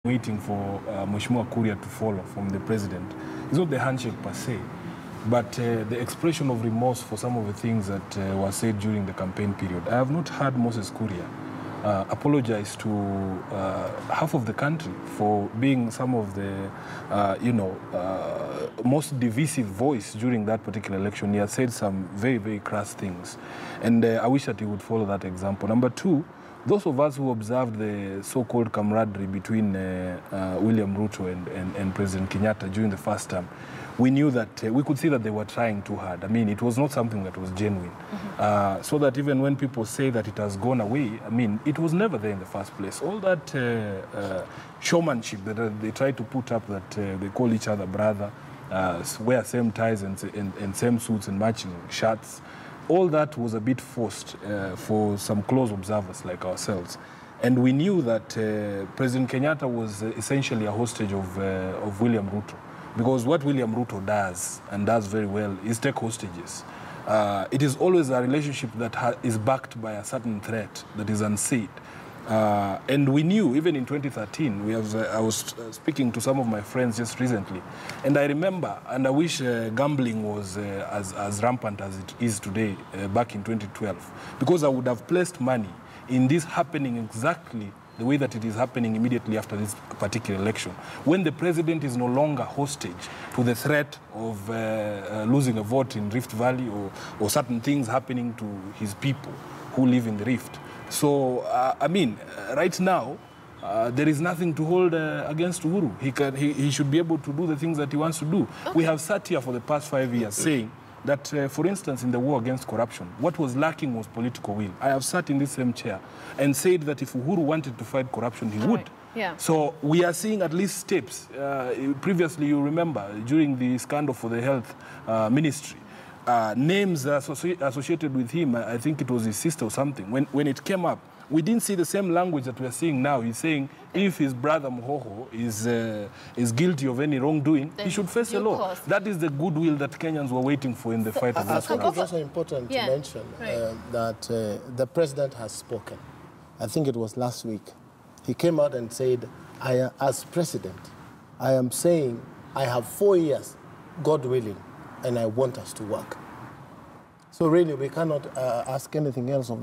waiting for Mheshimiwa Kuria to follow from the president. It's not the handshake per se, but the expression of remorse for some of the things that were said during the campaign period. I have not heard Moses Kuria apologize to half of the country for being some of the, most divisive voice during that particular election. He has said some very, very crass things. And I wish that he would follow that example. Number two, those of us who observed the so-called camaraderie between William Ruto and President Kenyatta during the first term, we knew that we could see that they were trying too hard. I mean, it was not something that was genuine. So that even when people say that it has gone away, I mean, it was never there in the first place. All that showmanship that they try to put up, that they call each other brother, wear same ties and same suits and matching shirts, all that was a bit forced for some close observers like ourselves. And we knew that President Kenyatta was essentially a hostage of William Ruto. Because what William Ruto does, and does very well, is take hostages. It is always a relationship that is backed by a certain threat that is unsaid. And we knew, even in 2013, I was speaking to some of my friends just recently, and I remember, and I wish gambling was as rampant as it is today, back in 2012, because I would have placed money in this happening exactly the way that it is happening immediately after this particular election, when the president is no longer hostage to the threat of losing a vote in Rift Valley or certain things happening to his people who live in the Rift. So, I mean, right now, there is nothing to hold against Uhuru. He should be able to do the things that he wants to do. Okay. We have sat here for the past 5 years saying that, for instance, in the war against corruption, what was lacking was political will. I have sat in this same chair and said that if Uhuru wanted to fight corruption, he would. Yeah. So we are seeing at least steps. Previously, you remember, during the scandal for the health ministry, names associated with him, I think it was his sister or something, when it came up, we didn't see the same language that we are seeing now. He's saying if his brother Mohoho is guilty of any wrongdoing, he should face the law. That is the goodwill that Kenyans were waiting for in the fight against corruption. I think it's also important to mention that the president has spoken. I think it was last week. He came out and said, as president, I am saying I have 4 years, God willing, and I want us to work. So really, we cannot ask anything else of